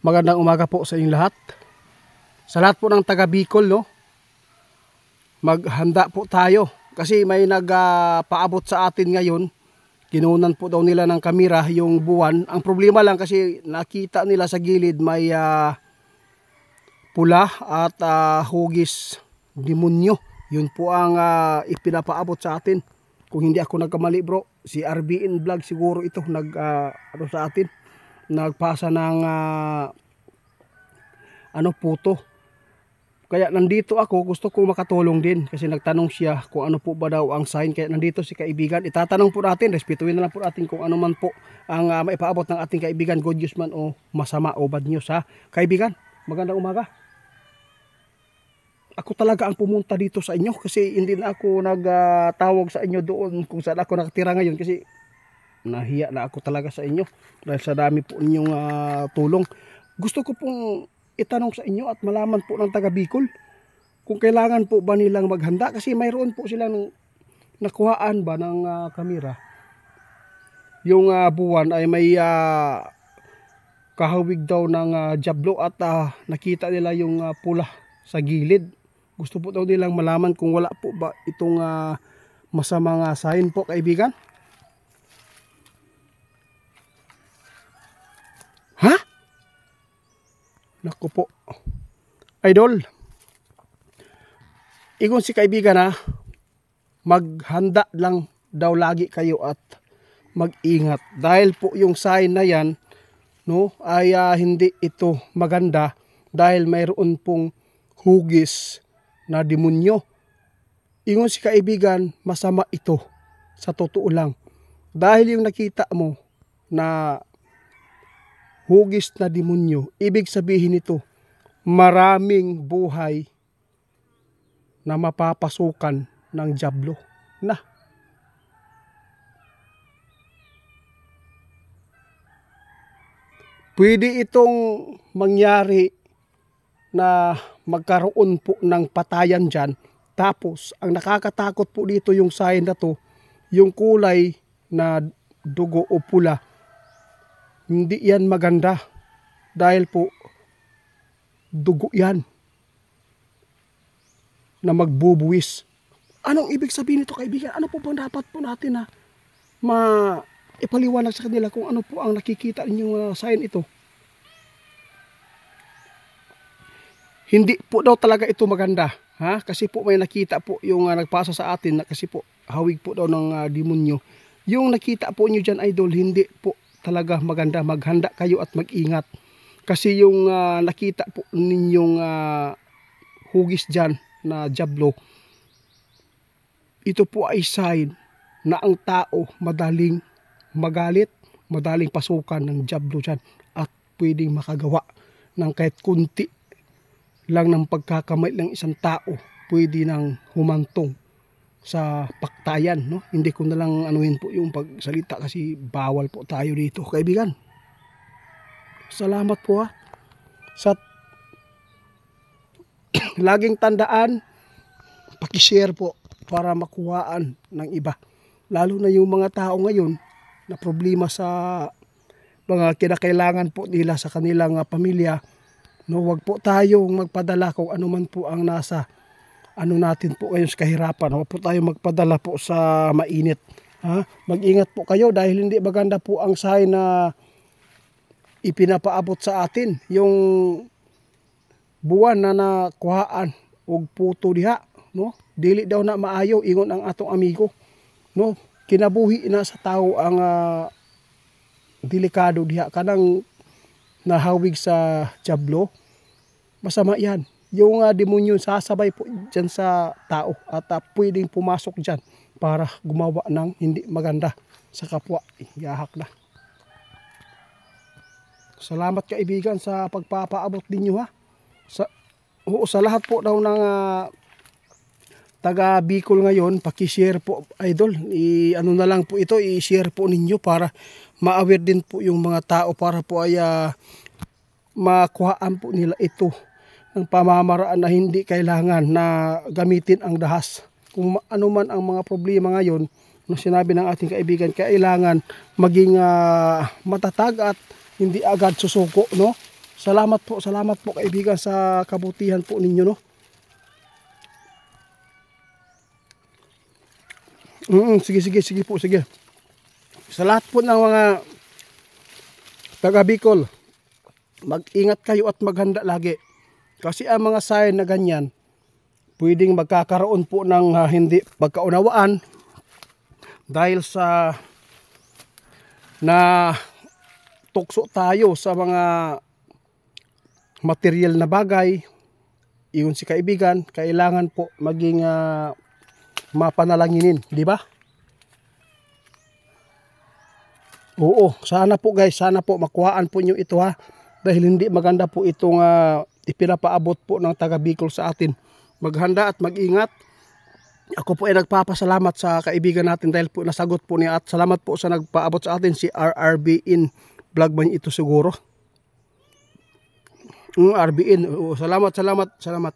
Magandang umaga po sa inyong lahat. Sa lahat po ng taga Bicol, no? Maghanda po tayo kasi may nagpaabot sa atin ngayon. Kinunan po daw nila ng kamera yung buwan. Ang problema lang kasi nakita nila sa gilid may pula at hugis demonyo. Yun po ang ipinapaabot sa atin. Kung hindi ako nagkamali, bro, si RBN Vlog siguro ito ano sa atin. Nagpasa ng puto. Kaya nandito ako, gusto ko makatulong din kasi nagtanong siya kung ano po ba daw ang sign. Kaya nandito si kaibigan, itatanong po natin, respetuhin na lang po natin kung ano man po ang maipaabot ng ating kaibigan, good news man o masama o bad news, ha. Kaibigan, magandang umaga. Ako talaga ang pumunta dito sa inyo kasi hindi na ako nagtawag sa inyo doon kung saan ako nakatira ngayon kasi nahiya na ako talaga sa inyo dahil sa dami po inyong tulong. Gusto ko pong itanong sa inyo at malaman po ng taga Bicol kung kailangan po ba nilang maghanda kasi mayroon po silang nakuhaan ba ng kamera. Yung buwan ay may kahawig daw ng jablo at nakita nila yung pula sa gilid. Gusto po daw nilang malaman kung wala po ba itong masamang sign po, kaibigan. Ha? Naku po. Idol. Ingon si kaibigan, maghanda lang daw lagi kayo at mag-ingat. Dahil po yung sign na yan, no, ay hindi ito maganda dahil mayroon pong hugis na demonyo. Ingon si kaibigan, masama ito sa totoo lang. Dahil yung nakita mo na hugis na demonyo, ibig sabihin nito, maraming buhay na mapapasukan ng jablo. Na. Pwede itong mangyari na magkaroon po ng patayan dyan. Tapos, ang nakakatakot po dito yung sign na to, yung kulay na dugo o pula, hindi yan maganda dahil po dugo yan na magbubuwis. Anong ibig sabihin nito, kaibigan? Ano po bang dapat po natin na ipaliwanag sa kanila kung ano po ang nakikita ninyong sign ito? Hindi po daw talaga ito maganda, ha? Kasi po may nakita po yung nagpasa sa atin na kasi po hawig po daw ng demonyo. Yung nakita po niyo dyan, idol, hindi po talaga maganda. Maghanda kayo at mag-ingat kasi yung nakita po ninyong hugis dyan na jablo, ito po ay sign na ang tao madaling magalit, madaling pasukan ng jablo dyan at pwedeng makagawa ng kahit kunti lang ng pagkakamay ng isang tao, pwede nang humantong sa paktayan, no? Hindi ko na lang anuhin po yung pagsalita kasi bawal po tayo dito, kaibigan. Salamat po, ha. Sa laging tandaan, paki-share po para makuhaan ng iba. Lalo na yung mga tao ngayon na problema sa mga kinakailangan po nila sa kanilang pamilya. No, wag po tayong magpadala kung ano man po ang nasa natin po ngayon sa kahirapan. Huwag po tayo magpadala po sa mainit. Ha? Mag-ingat po kayo dahil hindi maganda po ang sign na ipinapaabot sa atin. Yung buwan na nakuhaan og puto diha, no? Dili daw na maayo, ingon ang atong amigo. No? Kinabuhi na sa tao ang delikado diha kanang nahawig sa jablo. Masama yan. Yung demonyo sasabay po dyan sa tao at pwedeng pumasok dyan para gumawa ng hindi maganda sa kapwa. Yahak na. Salamat kaibigan sa pagpapaabot ninyo, ha. Sa lahat po daw ng taga Bicol ngayon, paki-share po, idol. Ano na lang po ito, i-share po ninyo para ma-aware din po yung mga tao para po ay makuhaan po nila ito ng pamamaraan na hindi kailangan na gamitin ang dahas. Kung ano man ang mga problema ngayon, no, sinabi ng ating kaibigan, kailangan maging matatag at hindi agad susuko, no? Salamat po kaibigan sa kabutihan po ninyo, no. Sige po, sige. Sa lahat po ng mga taga Bicol, mag-ingat kayo at maghanda lagi. Kasi ang mga sign na ganyan, pwedeng magkakaroon po ng hindi pagkaunawaan dahil sa na tukso tayo sa mga material na bagay. Iyon si kaibigan, kailangan po maging mapanalanginin, di ba? Oo, sana po guys, sana po makuhaan po nyo ito ha. Dahil hindi maganda po itong ipinapaabot po ng taga Bicol sa atin. Maghanda at mag-ingat. Ako po ay nagpapasalamat sa kaibigan natin dahil po nasagot po niya, at salamat po sa nagpaabot sa atin, si RRB in vlog man ito siguro. RBN, salamat.